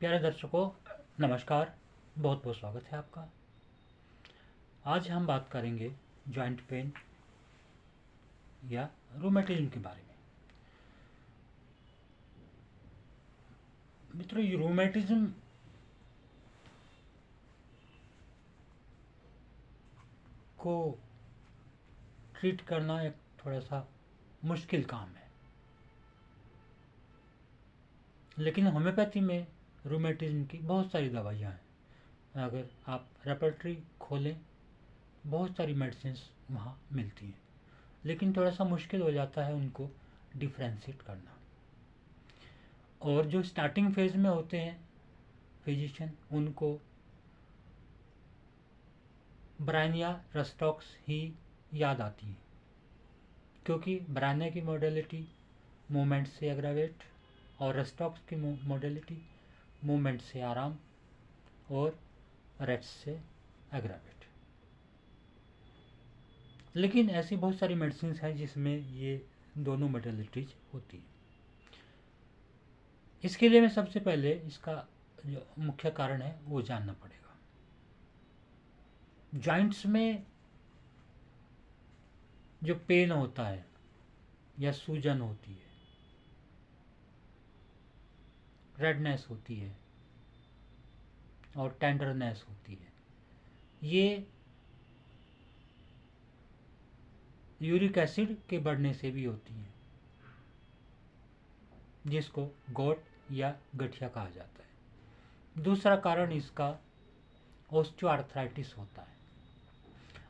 प्यारे दर्शकों, नमस्कार। बहुत बहुत स्वागत है आपका। आज हम बात करेंगे जॉइंट पेन या रूमेटिज्म के बारे में। मित्रों, ये रूमेटिज्म को ट्रीट करना एक थोड़ा सा मुश्किल काम है, लेकिन होम्योपैथी में रूमेटिज्म की बहुत सारी दवाइयाँ हैं। अगर आप रेपर्टरी खोलें, बहुत सारी मेडिसिन्स वहाँ मिलती हैं, लेकिन थोड़ा सा मुश्किल हो जाता है उनको डिफ्रेंशिएट करना। और जो स्टार्टिंग फेज में होते हैं फिजिशियन, उनको ब्रायन या रस्टॉक्स ही याद आती है, क्योंकि ब्रायन की मॉडलिटी मूवमेंट से एग्रावेट और रस्टॉक्स की मॉडलिटी मूवमेंट से आराम और रेस्ट से एग्रावेट। लेकिन ऐसी बहुत सारी मेडिसिन हैं जिसमें ये दोनों मॉडलिटीज होती है। इसके लिए मैं सबसे पहले इसका जो मुख्य कारण है वो जानना पड़ेगा। जॉइंट्स में जो पेन होता है या सूजन होती है, रेडनेस होती है और टेंडरनेस होती है, ये यूरिक एसिड के बढ़ने से भी होती है, जिसको गोट या गठिया कहा जाता है। दूसरा कारण इसका ऑस्टियोआर्थराइटिस होता है।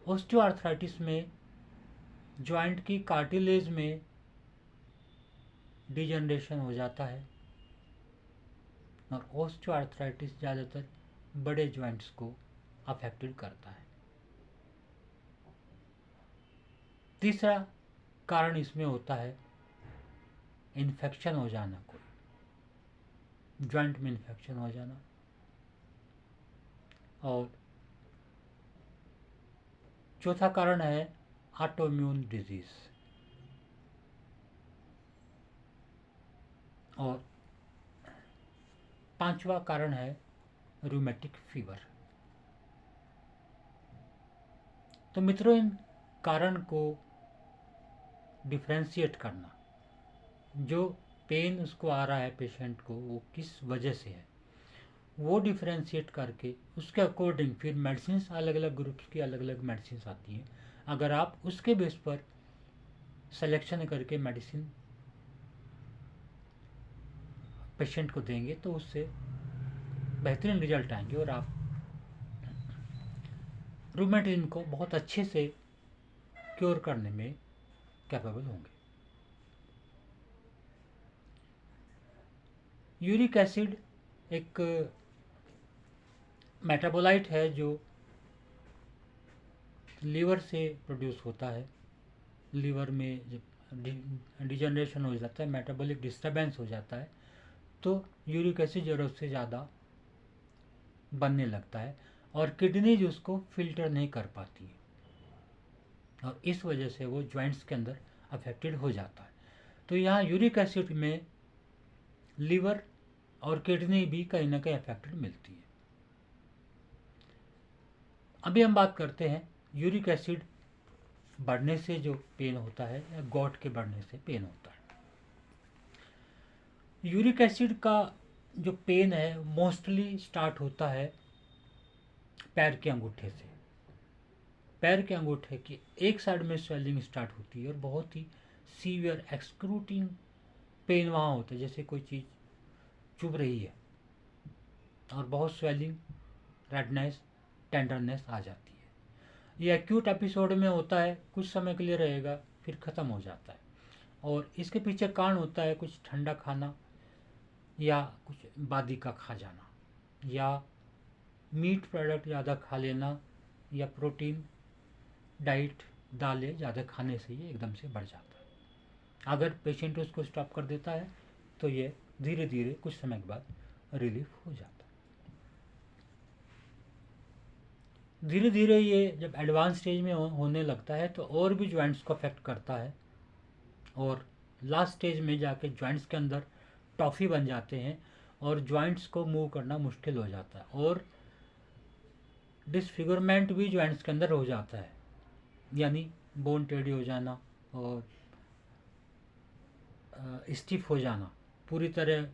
ऑस्टियोआर्थराइटिस में जॉइंट की कार्टिलेज में डिजनरेशन हो जाता है और ऑस्टियोआर्थराइटिस ज़्यादातर बड़े जॉइंट्स को अफेक्टेड करता है। तीसरा कारण इसमें होता है इन्फेक्शन हो जाना, कोई जॉइंट में इन्फेक्शन हो जाना। और चौथा कारण है ऑटोइम्यून डिजीज। और पांचवा कारण है रूमेटिक फीवर। तो मित्रों, इन कारण को डिफ्रेंशिएट करना, जो पेन उसको आ रहा है पेशेंट को, वो किस वजह से है, वो डिफ्रेंशिएट करके उसके अकॉर्डिंग फिर मेडिसिन, अलग अलग ग्रुप्स की अलग अलग मेडिसिन आती हैं। अगर आप उसके बेस पर सिलेक्शन करके मेडिसिन पेशेंट को देंगे तो उससे बेहतरीन रिजल्ट आएंगे और आप रूमेटिज्म को बहुत अच्छे से क्योर करने में कैपेबल होंगे। यूरिक एसिड एक मेटाबोलाइट है जो लीवर से प्रोड्यूस होता है। लीवर में जब डिजनरेशन हो जाता है, मेटाबॉलिक डिस्टर्बेंस हो जाता है, तो यूरिक एसिड ज़रूरत से ज़्यादा बनने लगता है और किडनीज उसको फिल्टर नहीं कर पाती है और इस वजह से वो जॉइंट्स के अंदर अफेक्टेड हो जाता है। तो यहाँ यूरिक एसिड में लीवर और किडनी भी कहीं ना कहीं अफेक्टेड मिलती है। अभी हम बात करते हैं यूरिक एसिड बढ़ने से जो पेन होता है या गॉट के बढ़ने से पेन होता है। यूरिक एसिड का जो पेन है मोस्टली स्टार्ट होता है पैर के अंगूठे से। पैर के अंगूठे की एक साइड में स्वेलिंग स्टार्ट होती है और बहुत ही सीवियर एक्सक्रूटिंग पेन वहाँ होता है, जैसे कोई चीज़ चुभ रही है और बहुत स्वेलिंग, रेडनेस, टेंडरनेस आ जाती है। ये एक्यूट एपिसोड में होता है, कुछ समय के लिए रहेगा, फिर ख़त्म हो जाता है। और इसके पीछे कारण होता है कुछ ठंडा खाना या कुछ बादी का खा जाना या मीट प्रोडक्ट ज़्यादा खा लेना या प्रोटीन डाइट, दालें ज़्यादा खाने से ये एकदम से बढ़ जाता है। अगर पेशेंट उसको स्टॉप कर देता है तो ये धीरे धीरे कुछ समय के बाद रिलीफ हो जाता है। धीरे धीरे ये जब एडवांस स्टेज में होने लगता है तो और भी जॉइंट्स को अफेक्ट करता है और लास्ट स्टेज में जाके जॉइंट्स के अंदर टॉफ़ी बन जाते हैं और जॉइंट्स को मूव करना मुश्किल हो जाता है और डिसफिगरमेंट भी जॉइंट्स के अंदर हो जाता है, यानी बोन टेढ़ी हो जाना और स्टिफ हो जाना, पूरी तरह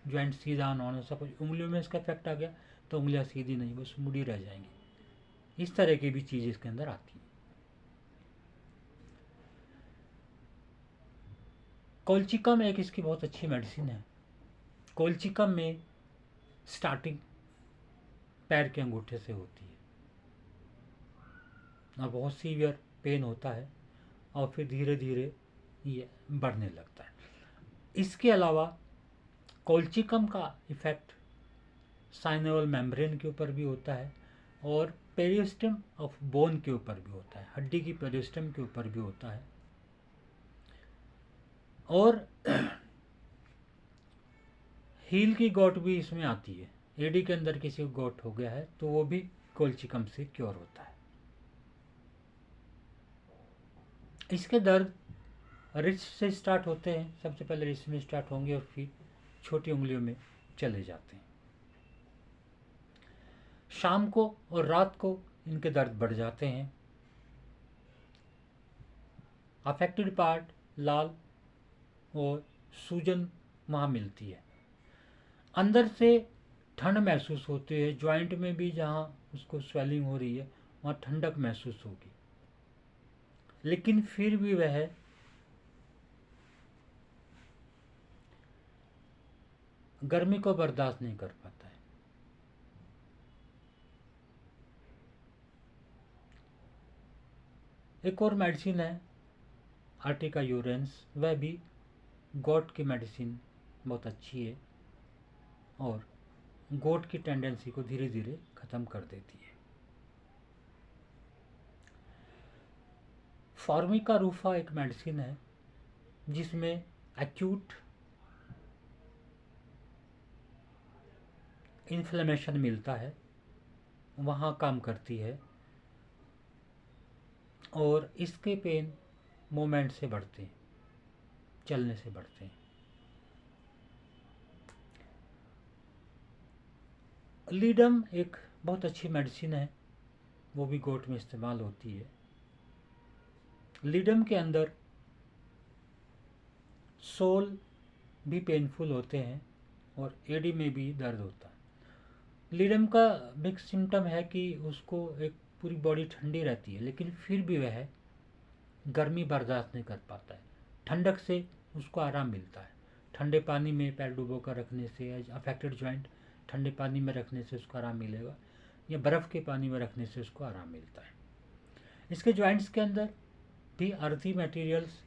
जॉइंट सीधा ना होना। सपोज उंगलियों में इसका इफेक्ट आ गया तो उंगलियां सीधी नहीं, बस मुड़ी रह जाएंगी। इस तरह की भी चीज़ इसके अंदर आती है। कोलचिकम एक इसकी बहुत अच्छी मेडिसिन है। कोलचिकम में स्टार्टिंग पैर के अंगूठे से होती है और बहुत सीवियर पेन होता है और फिर धीरे धीरे ये बढ़ने लगता है। इसके अलावा कोलचिकम का इफेक्ट साइनोवल मेम्ब्रेन के ऊपर भी होता है और पेरिस्टम ऑफ बोन के ऊपर भी होता है, हड्डी की पेरिस्टम के ऊपर भी होता है। और हील की गोट भी इसमें आती है। एडी के अंदर किसी को गोट हो गया है तो वो भी कोलचिकम से क्योर होता है। इसके दर्द रिस्ट से स्टार्ट होते हैं, सबसे पहले रिस्ट में स्टार्ट होंगे और फिर छोटी उंगलियों में चले जाते हैं। शाम को और रात को इनके दर्द बढ़ जाते हैं। अफेक्टेड पार्ट लाल और सूजन वहाँ मिलती है। अंदर से ठंड महसूस होती है, जॉइंट में भी जहाँ उसको स्वेलिंग हो रही है वहाँ ठंडक महसूस होगी, लेकिन फिर भी वह गर्मी को बर्दाश्त नहीं कर पाता है। एक और मेडिसिन है आर्टिका यूरेंस, वह भी गोट की मेडिसिन बहुत अच्छी है और गोट की टेंडेंसी को धीरे धीरे ख़त्म कर देती है। फॉर्मिका रूफा एक मेडिसिन है जिसमें एक्यूट इन्फ्लेमेशन मिलता है, वहाँ काम करती है और इसके पेन मोमेंट से बढ़ते हैं, चलने से बढ़ते हैं। लीडम एक बहुत अच्छी मेडिसिन है, वो भी गोट में इस्तेमाल होती है। लीडम के अंदर सोल भी पेनफुल होते हैं और एडी में भी दर्द होता है। लीडम का बिग सिम्टम है कि उसको एक पूरी बॉडी ठंडी रहती है, लेकिन फिर भी वह गर्मी बर्दाश्त नहीं कर पाता है। ठंडक से उसको आराम मिलता है, ठंडे पानी में पैर डुबो कर रखने से, अफेक्टेड जॉइंट ठंडे पानी में रखने से उसको आराम मिलेगा या बर्फ़ के पानी में रखने से उसको आराम मिलता है। इसके जॉइंट्स के अंदर भी अर्थी मटेरियल्स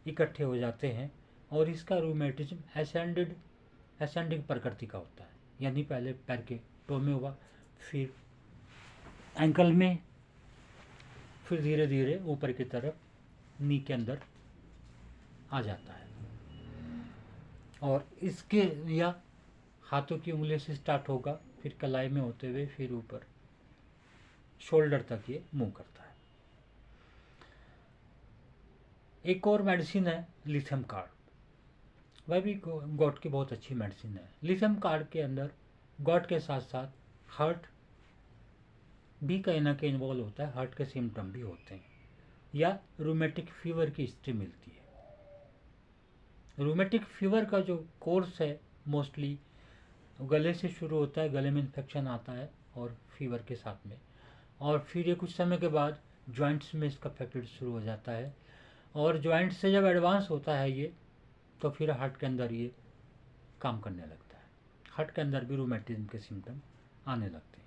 इकट्ठे हो जाते हैं और इसका रूमेटिज्म एसेंडिंग प्रकृति का होता है, यानी पहले पैर के टो में हुआ, फिर एंकल में, फिर धीरे धीरे ऊपर की तरफ नी के अंदर आ जाता है और इसके या हाथों की उंगली से स्टार्ट होगा, फिर कलाई में होते हुए फिर ऊपर शोल्डर तक ये मूव करता है। एक और मेडिसिन है लिथियम कार्ड, वह भी गॉट की बहुत अच्छी मेडिसिन है। लिथियम कार्ड के अंदर गॉट के साथ साथ हार्ट भी कहीं ना कहीं इन्वॉल्व होता है, हार्ट के सिम्टम भी होते हैं या रूमेटिक फीवर की हिस्ट्री मिलती है। रूमेटिक फीवर का जो कोर्स है मोस्टली गले से शुरू होता है, गले में इन्फेक्शन आता है और फीवर के साथ में, और फिर ये कुछ समय के बाद जॉइंट्स में इसका इफेक्ट शुरू हो जाता है और जॉइंट से जब एडवांस होता है ये तो फिर हार्ट के अंदर ये काम करने लगता है, हार्ट के अंदर भी रूमेटिज्म के सिम्टम आने लगते हैं।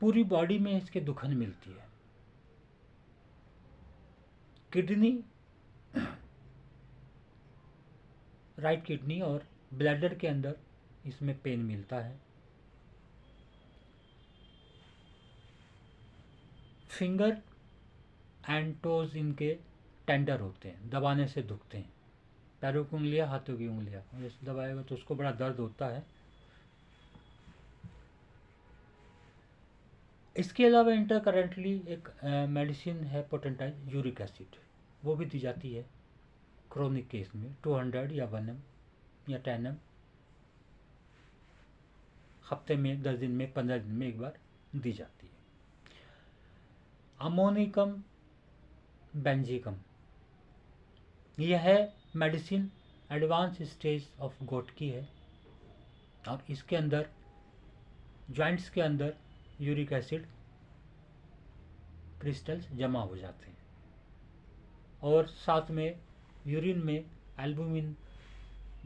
पूरी बॉडी में इसके दुखन मिलती है। किडनी, राइट किडनी और ब्लैडर के अंदर इसमें पेन मिलता है। फिंगर एंड टोज इनके टेंडर होते हैं, दबाने से दुखते हैं, पैरों की उंगलियां, हाथों की उंगलियां, जैसे दबाएगा तो उसको बड़ा दर्द होता है। इसके अलावा इंटरकरेंटली एक मेडिसिन है पोटेंटाइज यूरिक एसिड, वो भी दी जाती है क्रोनिक केस में 200 या 1 mg या 10 ml हफ्ते में, 10 दिन में, 15 दिन में एक बार दी जाती है। अमोनिकम बेंजिकम, यह medicine advance stage of gout की है और इसके अंदर जॉइंट्स के अंदर यूरिक एसिड क्रिस्टल्स जमा हो जाते हैं और साथ में यूरिन में एल्बुमिन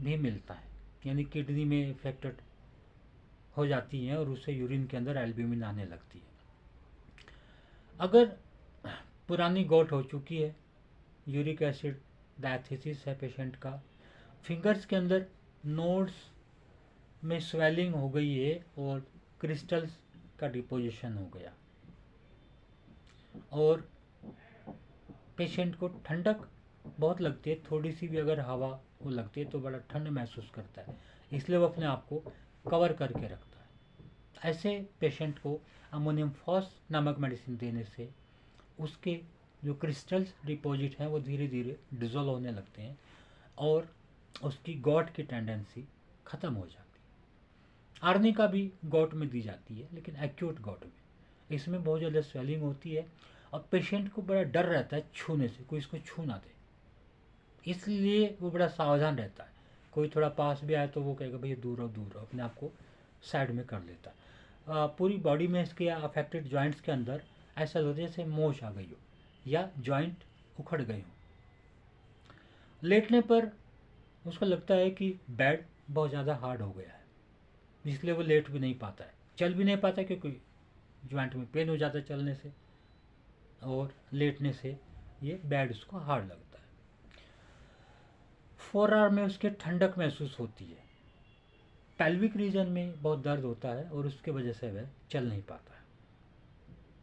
भी मिलता है, यानी किडनी में इफेक्टेड हो जाती हैं और उससे यूरिन के अंदर एल्बुमिन आने लगती है। अगर पुरानी गोट हो चुकी है, यूरिक एसिड डायथिसिस है पेशेंट का, फिंगर्स के अंदर नोड्स में स्वेलिंग हो गई है और क्रिस्टल्स का डिपोजिशन हो गया और पेशेंट को ठंडक बहुत लगती है, थोड़ी सी भी अगर हवा वो लगती है तो बड़ा ठंड महसूस करता है, इसलिए वो अपने आप को कवर करके रखता है। ऐसे पेशेंट को अमोनियम फॉस नामक मेडिसिन देने से उसके जो क्रिस्टल्स डिपॉजिट हैं वो धीरे धीरे डिजोल्व होने लगते हैं और उसकी गॉट की टेंडेंसी ख़त्म हो जाती है। आर्निका भी गॉट में दी जाती है, लेकिन एक्यूट गॉट में, इसमें बहुत ज़्यादा स्वेलिंग होती है और पेशेंट को बड़ा डर रहता है छूने से, कोई इसको छू ना दे, इसलिए वो बड़ा सावधान रहता है। कोई थोड़ा पास भी आए तो वो कहेगा भैया दूर रहो, अपने आप को साइड में कर लेता है। पूरी बॉडी में इसके अफेक्टेड जॉइंट्स के अंदर ऐसा होता है जैसे मोच आ गई हो या जॉइंट उखड़ गए हो। लेटने पर उसको लगता है कि बेड बहुत ज़्यादा हार्ड हो गया है, इसलिए वो लेट भी नहीं पाता है, चल भी नहीं पाता, क्योंकि जॉइंट में पेन हो जाता है चलने से और लेटने से ये बेड उसको हार्ड लगता है। फोर आर्म में उसके ठंडक महसूस होती है, पेल्विक रीजन में बहुत दर्द होता है और उसके वजह से वह चल नहीं पाता है।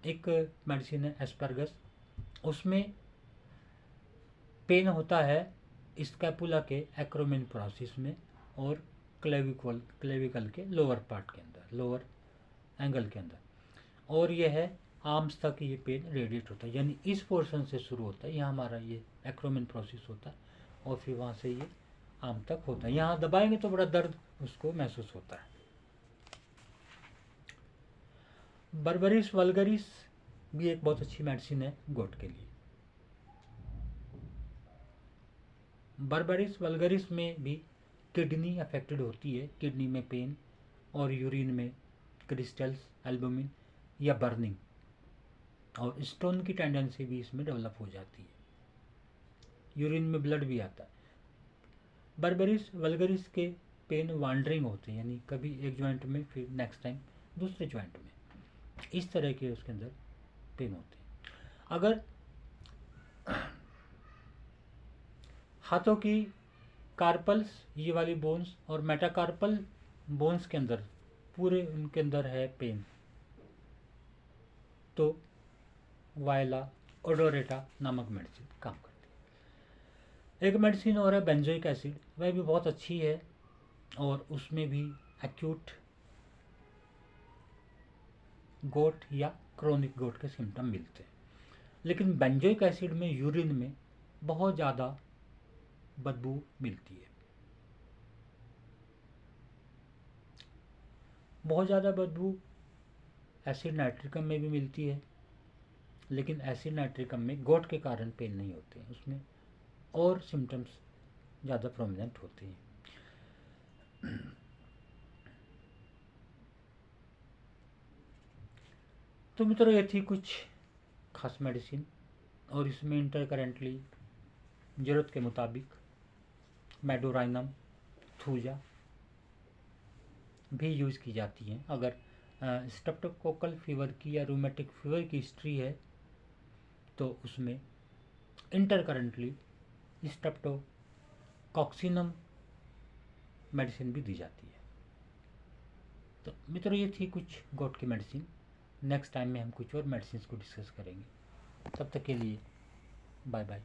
एक मेडिसिन है एस्परगस, उसमें पेन होता है स्कैपुला के एक्रोमिन प्रोसेस में और क्लेविकल के लोअर पार्ट के अंदर, लोअर एंगल के अंदर, और यह है आर्म्स तक ये पेन रेडिएट होता है, यानी इस पोर्शन से शुरू होता है, यहाँ हमारा ये एक्रोमिन प्रोसेस होता है और फिर वहाँ से ये आर्म तक होता है। यहाँ दबाएंगे तो बड़ा दर्द उसको महसूस होता है। बर्बरिस वल्गरिस भी एक बहुत अच्छी मेडिसिन है गोट के लिए। बर्बरिस वल्गरिस में भी किडनी अफेक्टेड होती है, किडनी में पेन और यूरिन में क्रिस्टल्स, एल्बुमिन या बर्निंग और स्टोन की टेंडेंसी भी इसमें डेवलप हो जाती है, यूरिन में ब्लड भी आता है। बर्बरिस वल्गरिस के पेन वांडरिंग होते हैं, यानी कभी एक जॉइंट में फिर नेक्स्ट टाइम दूसरे जॉइंट में, इस तरह के उसके अंदर पेन होते हैं। अगर हाथों की कार्पल्स, ये वाली बोन्स और मेटाकार्पल बोन्स के अंदर पूरे उनके अंदर है पेन, तो वायला ओडोरेटा नामक मेडिसिन काम करती है। एक मेडिसिन और है बेंजोइक एसिड, वह भी बहुत अच्छी है और उसमें भी एक्यूट गोट या क्रोनिक गोट के सिम्टम मिलते हैं, लेकिन बेंजोइक एसिड में यूरिन में बहुत ज़्यादा बदबू मिलती है, बहुत ज़्यादा बदबू एसिड नाइट्रिकम में भी मिलती है, लेकिन एसिड नाइट्रिकम में गोट के कारण पेन नहीं होते हैं, उसमें और सिम्टम्स ज़्यादा प्रोमिनेंट होते हैं। तो मित्रों, ये थी कुछ खास मेडिसिन और इसमें इंटरकरेंटली ज़रूरत के मुताबिक मेडोराइनम, थूजा भी यूज़ की जाती हैं। अगर स्ट्रेप्टोकोकल फीवर की या रूमेटिक फीवर की हिस्ट्री है तो उसमें इंटरकरेंटली स्ट्रेप्टोकॉक्सिनम मेडिसिन भी दी जाती है। तो मित्रों, ये थी कुछ गोट की मेडिसिन। नेक्स्ट टाइम में हम कुछ और मेडिसिन को डिस्कस करेंगे। तब तक के लिए बाय बाय।